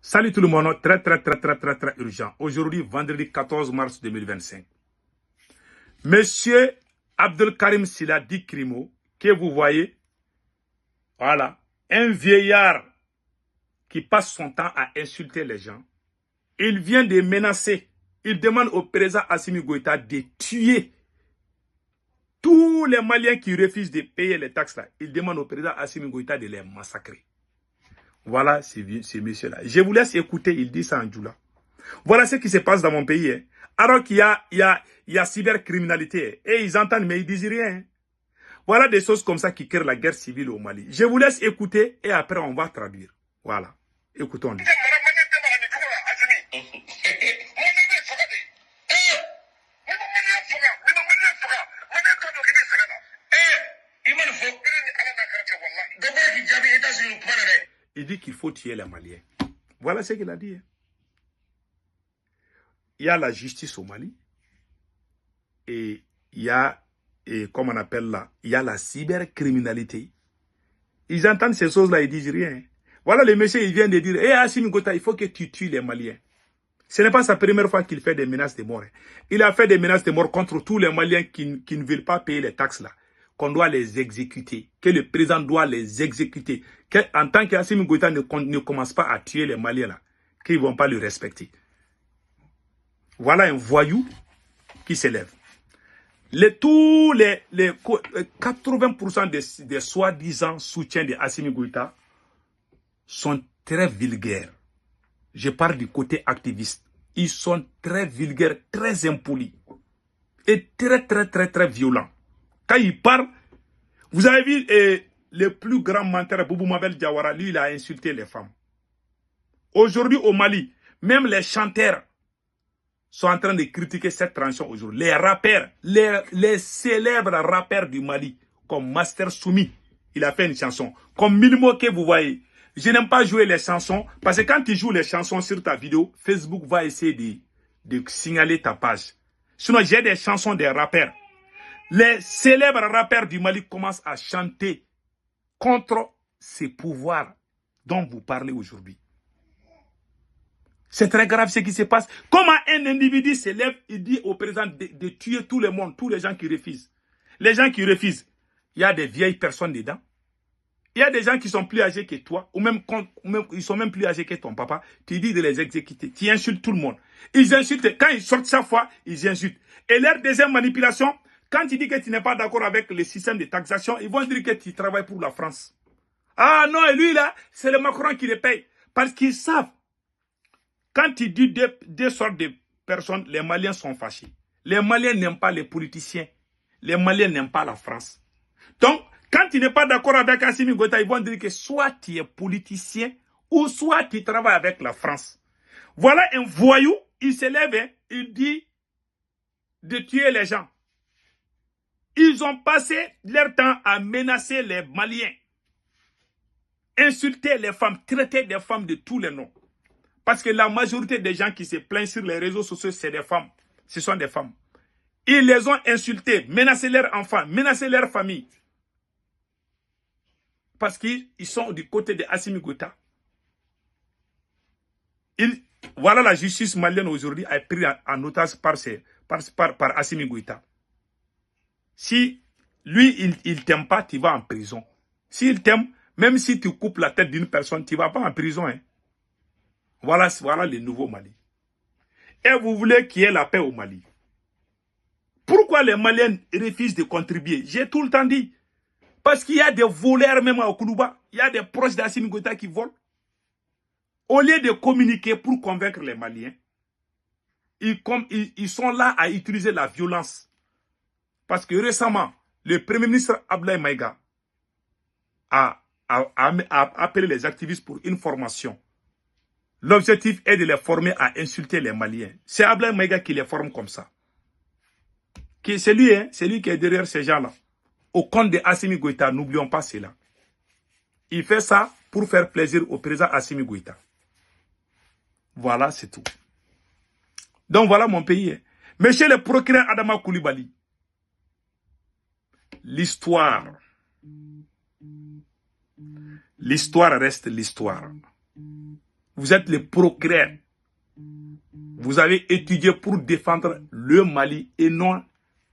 Salut tout le monde, très urgent. Aujourd'hui, vendredi 14 mars 2025. Monsieur Abdelkarim Silla Di Crimo, que vous voyez, voilà, un vieillard qui passe son temps à insulter les gens. Il vient de menacer, il demande au président Assimi Goïta de tuer tous les Maliens qui refusent de payer les taxes là. Il demande au président Assimi Goïta de les massacrer. Voilà ce monsieur-là. Je vous laisse écouter, il dit ça en Djoula. Voilà ce qui se passe dans mon pays. Hein. Alors qu'il y a cybercriminalité. Et ils entendent, mais ils disent rien. Hein. Voilà des choses comme ça qui créent la guerre civile au Mali. Je vous laisse écouter et après on va traduire. Voilà. Écoutons-le. Il dit qu'il faut tuer les Maliens. Voilà ce qu'il a dit. Hein. Il y a la justice au Mali et il y a, comme on appelle là, il y a la cybercriminalité. Ils entendent ces choses-là, ils disent rien. Voilà le monsieur, il vient de dire, Assimi Goïta, il faut que tu tues les Maliens. Ce n'est pas sa première fois qu'il fait des menaces de mort. Il a fait des menaces de mort contre tous les Maliens qui ne veulent pas payer les taxes là. Qu'on doit les exécuter, que le président doit les exécuter. En tant qu'Assimi Goïta ne commence pas à tuer les Maliens là, qu'ils ne vont pas le respecter. Voilà un voyou qui s'élève. Tous les 80% des soi-disant soutiens de Assimi Goïta sont très vulgaires. Je parle du côté activiste. Ils sont très vulgaires, très impolis et très violents. Quand ils parlent, vous avez vu le plus grand menteur, Boubou Mabel Diawara, lui, il a insulté les femmes. Aujourd'hui au Mali, même les chanteurs sont en train de critiquer cette transition aujourd'hui. Les rappeurs, les célèbres rappeurs du Mali, comme Master Soumi, il a fait une chanson. Comme Milmo que vous voyez. Je n'aime pas jouer les chansons, parce que quand tu joues les chansons sur ta vidéo, Facebook va essayer de signaler ta page. Sinon, j'ai des chansons des rappeurs. Les célèbres rappeurs du Mali commencent à chanter contre ces pouvoirs dont vous parlez aujourd'hui. C'est très grave ce qui se passe. Comment un individu se lève et dit au président de tuer tout le monde, tous les gens qui refusent. Les gens qui refusent, il y a des vieilles personnes dedans. Il y a des gens qui sont plus âgés que toi, ou même ils sont même plus âgés que ton papa. Tu dis de les exécuter. Tu insultes tout le monde. Ils insultent. Quand ils sortent chaque fois, ils insultent. Et leur deuxième manipulation, quand tu dis que tu n'es pas d'accord avec le système de taxation, ils vont dire que tu travailles pour la France. Ah non, et lui là, c'est le Macron qui les paye. Parce qu'ils savent. Quand tu dis deux sortes de personnes, les Maliens sont fâchés. Les Maliens n'aiment pas les politiciens. Les Maliens n'aiment pas la France. Donc, quand tu n'es pas d'accord avec Assimi Goïta, ils vont dire que soit tu es politicien ou soit tu travailles avec la France. Voilà un voyou, il se lève, il dit de tuer les gens. Ils ont passé leur temps à menacer les Maliens, insulter les femmes, traiter les femmes de tous les noms. Parce que la majorité des gens qui se plaignent sur les réseaux sociaux, c'est des femmes. Ce sont des femmes. Ils les ont insultés, menacé leurs enfants, menacé leur famille. Parce qu'ils sont du côté de Assimi Goïta. Voilà la justice malienne aujourd'hui a pris en otage par Assimi Goïta. Si lui, il ne t'aime pas, tu vas en prison. S'il t'aime, même si tu coupes la tête d'une personne, tu ne vas pas en prison. Hein. Voilà le nouveau Mali. Et vous voulez qu'il y ait la paix au Mali. Pourquoi les Maliens refusent de contribuer? J'ai tout le temps dit. Parce qu'il y a des voleurs même au Koulouba. Il y a des proches d'Assimi Goïta qui volent. Au lieu de communiquer pour convaincre les Maliens, ils sont là à utiliser la violence. Parce que récemment, le Premier ministre Abdoulaye Maïga a appelé les activistes pour une formation. L'objectif est de les former à insulter les Maliens. C'est Abdoulaye Maïga qui les forme comme ça. C'est lui, hein, c'est lui qui est derrière ces gens-là. Au compte de Assimi Goïta, n'oublions pas cela. Il fait ça pour faire plaisir au président Assimi Goïta. Voilà, c'est tout. Donc voilà mon pays. Hein. Monsieur le procureur Adama Coulibaly, l'histoire reste l'histoire. Vous êtes les procréateurs. Vous avez étudié pour défendre le Mali et non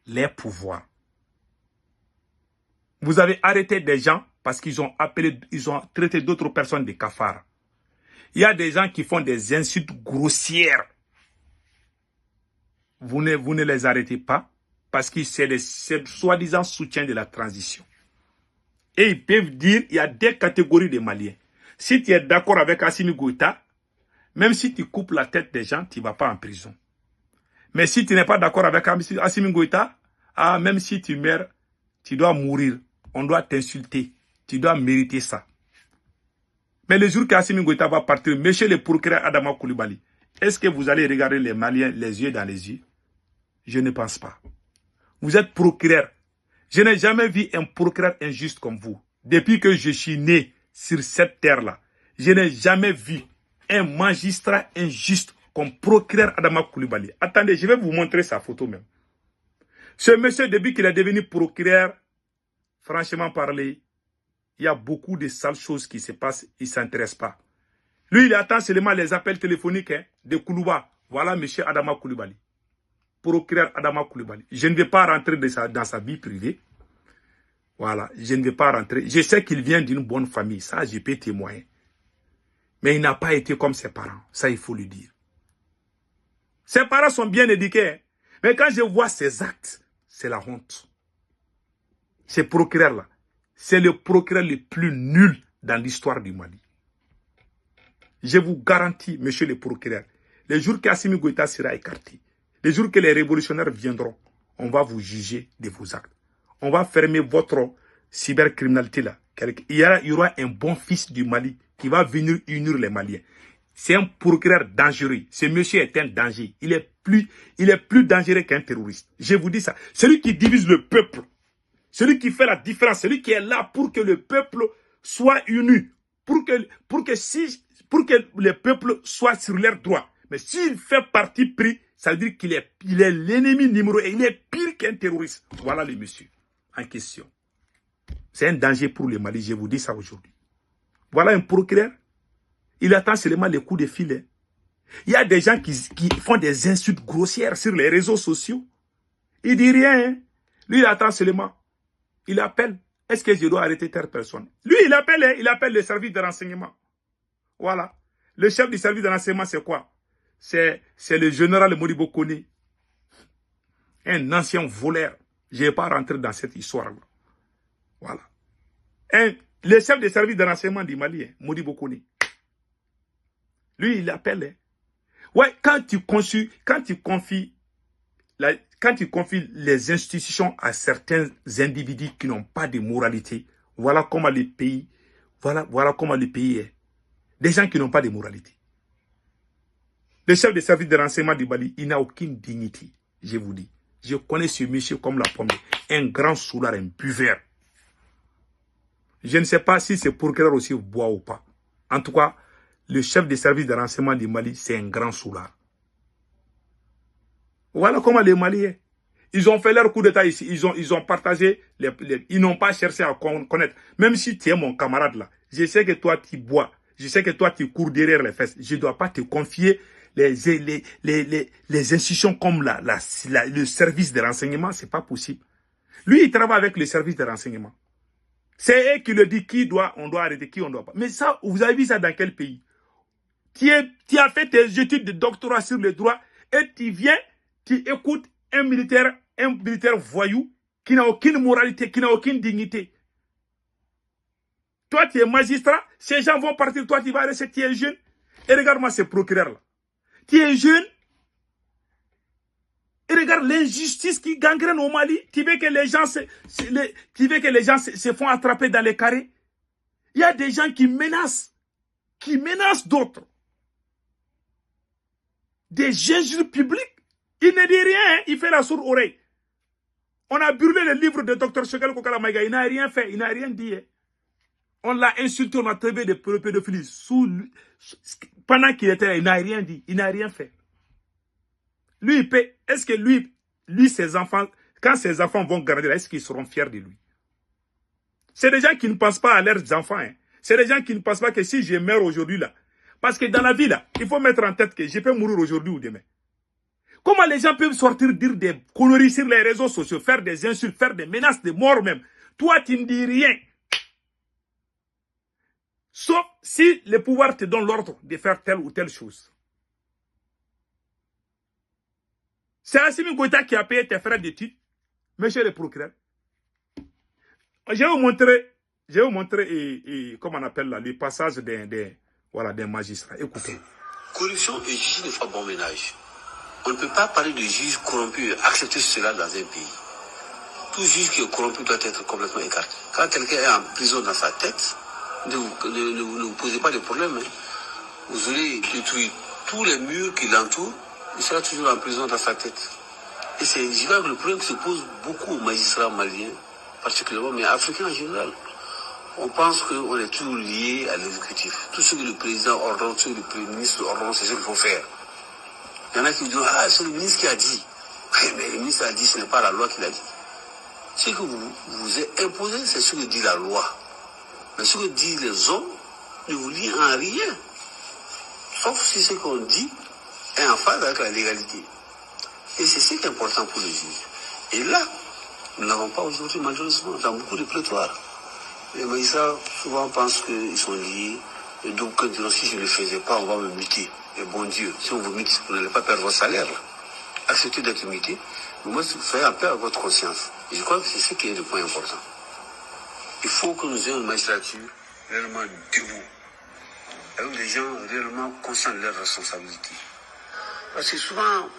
les pouvoirs. Vous avez arrêté des gens parce qu'ils ont traité d'autres personnes de cafards. Il y a des gens qui font des insultes grossières. Vous ne les arrêtez pas parce que c'est soi-disant soutien de la transition. Et ils peuvent dire qu'il y a des catégories de Maliens. Si tu es d'accord avec Assimi Goïta, même si tu coupes la tête des gens, tu ne vas pas en prison. Mais si tu n'es pas d'accord avec Assimi Goïta, même si tu meurs, tu dois mourir. On doit t'insulter. Tu dois mériter ça. Mais le jour qu'Assimi Goïta va partir, monsieur le procureur Adama Coulibaly, est-ce que vous allez regarder les Maliens les yeux dans les yeux? Je ne pense pas. Vous êtes procureur. Je n'ai jamais vu un procureur injuste comme vous. Depuis que je suis né sur cette terre-là, je n'ai jamais vu un magistrat injuste comme procureur Adama Coulibaly. Attendez, je vais vous montrer sa photo même. Ce monsieur, depuis qu'il est devenu procureur, franchement parlé, il y a beaucoup de sales choses qui se passent, il ne s'intéresse pas. Lui, il attend seulement les appels téléphoniques de Koulouba. Voilà monsieur Adama Coulibaly. Procureur Adama Coulibaly. Je ne vais pas rentrer dans sa vie privée. Voilà, je ne vais pas rentrer. Je sais qu'il vient d'une bonne famille, ça je peux témoigner. Mais il n'a pas été comme ses parents, ça il faut le dire. Ses parents sont bien éduqués, mais quand je vois ses actes, c'est la honte. Ce procureur-là, c'est le procureur le plus nul dans l'histoire du Mali. Je vous garantis, monsieur le procureur, les jours qu'Assimi Goïta sera écarté, les jours que les révolutionnaires viendront, on va vous juger de vos actes. On va fermer votre cybercriminalité là. Il y aura un bon fils du Mali qui va venir unir les Maliens. C'est un procureur dangereux. Ce monsieur est un danger. Il est plus dangereux qu'un terroriste. Je vous dis ça. Celui qui divise le peuple. Celui qui fait la différence. Celui qui est là pour que le peuple soit uni. Pour que le peuple soit sur leurs droits. Mais s'il fait parti pris, ça veut dire qu'il est l'ennemi numéro 1. Il est pire qu'un terroriste. Voilà le monsieur en question. C'est un danger pour le Mali, je vous dis ça aujourd'hui. Voilà un procureur. Il attend seulement les coups de filet. Il y a des gens qui font des insultes grossières sur les réseaux sociaux. Il dit rien. Hein. Lui, il attend seulement. Il appelle. Est-ce que je dois arrêter telle personne? Lui, il appelle le service de renseignement. Voilà. Le chef du service de renseignement, c'est quoi? C'est le général Modibo Kone. Un ancien voleur. Je ne vais pas rentrer dans cette histoire-là. Voilà. Le chef des services de renseignement du Mali, Modibo Kone. Lui, il appelle. Hein. Ouais, quand tu confies les institutions à certains individus qui n'ont pas de moralité, voilà comment le pays est. Des gens qui n'ont pas de moralité. Le chef des services de renseignement du Mali, il n'a aucune dignité, je vous dis. Je connais ce monsieur comme la pomme. Un grand soulard, un buveur. Je ne sais pas si c'est procureur aussi boit ou pas. En tout cas, le chef des services de renseignement du Mali, c'est un grand soulard. Voilà comment les Maliens. Ils ont fait leur coup d'état ici. Ils ont partagé. Ils n'ont pas cherché à connaître. Même si tu es mon camarade là, je sais que toi tu bois. Je sais que toi tu cours derrière les fesses. Je ne dois pas te confier les institutions comme le service de renseignement. C'est pas possible. Lui, il travaille avec le service de renseignement. C'est eux qui le disent on doit arrêter, qui on ne doit pas. Mais ça, vous avez vu ça dans quel pays? Tu as fait tes études de doctorat sur le droit et tu viens, tu écoutes un militaire voyou qui n'a aucune moralité, qui n'a aucune dignité. Toi, tu es magistrat, ces gens vont partir, toi, tu vas rester, tu es jeune. Et regarde-moi ces procureurs-là. Tu es jeune. Et regarde l'injustice qui gangrène au Mali. Tu veux que les gens se font attraper dans les carrés. Il y a des gens qui menacent d'autres. Des injures publiques. Il ne dit rien, hein, il fait la sourde oreille. On a brûlé le livre de Dr Choguel Kokala Maïga, il n'a rien fait, il n'a rien dit. Hein. On l'a insulté, on a traité de pédophilie. Pendant qu'il était là, il n'a rien dit, il n'a rien fait. Lui, est-ce que lui, ses enfants, quand ses enfants vont grandir, est-ce qu'ils seront fiers de lui? C'est des gens qui ne pensent pas à leurs enfants. Hein. C'est des gens qui ne pensent pas que si je meurs aujourd'hui là, Parce que dans la vie, là, il faut mettre en tête que je peux mourir aujourd'hui ou demain. Comment les gens peuvent sortir, dire des conneries sur les réseaux sociaux, faire des insultes, faire des menaces de mort même. Toi, tu ne dis rien. Sauf si le pouvoir te donne l'ordre de faire telle ou telle chose. C'est Assimi Goïta qui a payé tes frères d'études, monsieur le procureur. Je vais vous montrer comment on appelle là, le passage des magistrats. Écoutez. Corruption et justice ne font pas bon ménage. On ne peut pas parler de juge corrompu et accepter cela dans un pays. Tout juge qui est corrompu doit être complètement écarté. Quand quelqu'un est en prison dans sa tête, ne vous posez pas de problème. Hein. Vous allez détruire tous les murs qui l'entourent, il sera toujours en prison dans sa tête. Et c'est le problème qui se pose beaucoup aux magistrats maliens, particulièrement, mais africains en général. On pense qu'on est toujours lié à l'exécutif. Tout ce que le président ordonne, ce que le premier ministre ordonne, c'est ce qu'il faut faire. Il y en a qui disent, ah, c'est le ministre qui a dit. Mais le ministre a dit, ce n'est pas la loi qui l'a dit. Ce que vous est imposé, c'est ce que dit la loi. Mais ce que disent les hommes ne vous lie en rien. Sauf si ce qu'on dit est en phase avec la légalité. Et c'est ce qui est important pour les juges. Et là, nous n'avons pas aujourd'hui, malheureusement, dans beaucoup de prétoires. Les magistrats souvent pensent qu'ils sont liés. Et donc, quand ils disent, si je ne le faisais pas, on va me muter. Et bon Dieu, si on vous mute, vous n'allez pas perdre votre salaire. Là. Acceptez d'être muté. Mais moi, faites un peu à votre conscience. Et je crois que c'est ce qui est le point important. Il faut que nous ayons une magistrature réellement debout. Avec des gens réellement conscients de leurs responsabilités. Parce que souvent,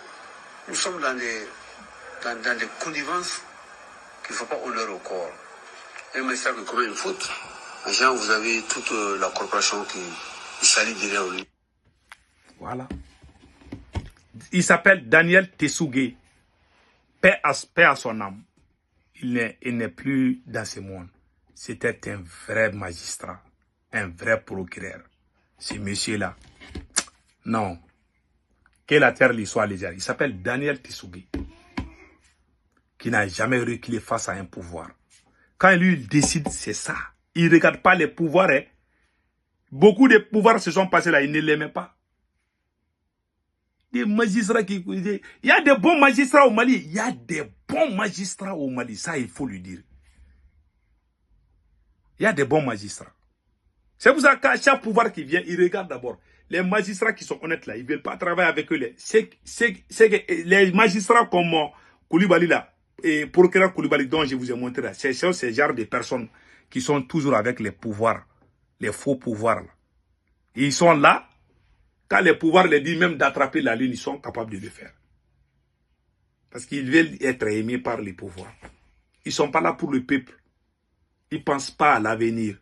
nous sommes dans des connivences qu'il ne faut pas honneur au corps. Un magistrat qui commet une faute, genre vous avez toute la corporation qui s'allie derrière lui. Voilà. Il s'appelle Daniel Tessougé. Paix à son âme. Il n'est plus dans ce monde. C'était un vrai magistrat, un vrai procureur. Ce monsieur-là, non. Que la terre lui soit légère. Il s'appelle Daniel Tessougé, qui n'a jamais reculé face à un pouvoir. Quand lui il décide, c'est ça. Il ne regarde pas les pouvoirs. Hein. Beaucoup de pouvoirs se sont passés là, il ne l'aimaient pas. Des magistrats qui... Il y a des bons magistrats au Mali. Il y a des bons magistrats au Mali. Ça, il faut lui dire. Il y a des bons magistrats. C'est pour ça qu'à chaque pouvoir qui vient, il regarde d'abord. Les magistrats qui sont honnêtes là, ils ne veulent pas travailler avec eux. Les magistrats comme Koulibaly là, et procureur Koulibaly dont je vous ai montré là, c'est ce genre de personnes qui sont toujours avec les pouvoirs, les faux pouvoirs là. Ils sont là. Quand les pouvoirs les disent même d'attraper la ligne, ils sont capables de le faire. Parce qu'ils veulent être aimés par les pouvoirs. Ils ne sont pas là pour le peuple. Ils ne pensent pas à l'avenir.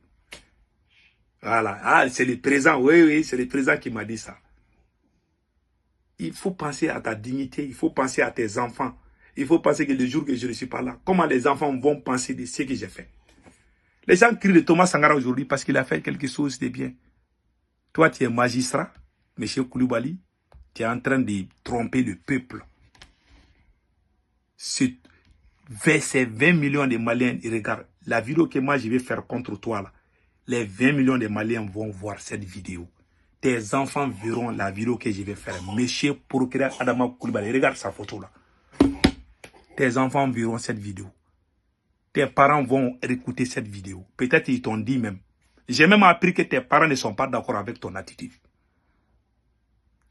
Voilà. Ah, c'est le présent. Oui, c'est le présent qui m'a dit ça. Il faut penser à ta dignité. Il faut penser à tes enfants. Il faut penser que le jour que je ne suis pas là, comment les enfants vont penser de ce que j'ai fait. Les gens crient de Thomas Sankara aujourd'hui parce qu'il a fait quelque chose de bien. Toi, tu es magistrat. Monsieur Koulibaly, tu es en train de tromper le peuple. C'est 20 millions de Maliens, ils regardent. La vidéo que moi je vais faire contre toi, là, les 20 millions de Maliens vont voir cette vidéo. Tes enfants verront la vidéo que je vais faire. Monsieur procureur Adama Koulibaly, regarde sa photo là. Tes enfants verront cette vidéo. Tes parents vont écouter cette vidéo. Peut-être ils t'ont dit même. J'ai même appris que tes parents ne sont pas d'accord avec ton attitude.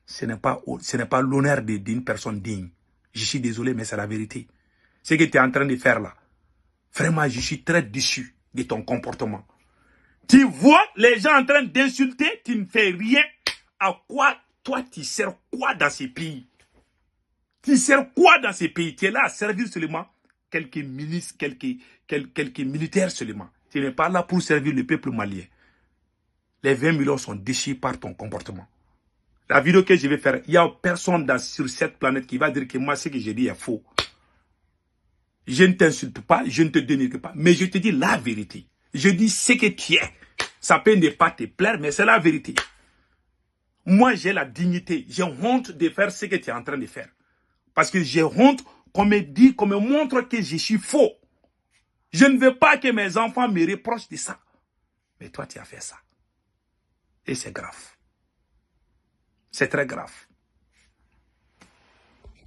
Ce n'est pas l'honneur d'une personne digne. Je suis désolé, mais c'est la vérité. Ce que tu es en train de faire là, vraiment, je suis très déçu de ton comportement. Tu vois les gens en train d'insulter, tu ne fais rien. À quoi, toi, tu sers quoi dans ces pays? Tu sers quoi dans ces pays? Tu es là à servir seulement quelques milices, quelques militaires seulement. Tu n'es pas là pour servir le peuple malien. Les 20 millions sont déçus par ton comportement. La vidéo que je vais faire, il n'y a personne sur cette planète qui va dire que moi, ce que j'ai dit est faux. Je ne t'insulte pas, je ne te dénigre pas, mais je te dis la vérité. Je dis ce que tu es. Ça peut ne pas te plaire, mais c'est la vérité. Moi, j'ai la dignité. J'ai honte de faire ce que tu es en train de faire. Parce que j'ai honte qu'on me dit, qu'on me montre que je suis faux. Je ne veux pas que mes enfants me reprochent de ça. Mais toi, tu as fait ça. Et c'est grave. C'est très grave.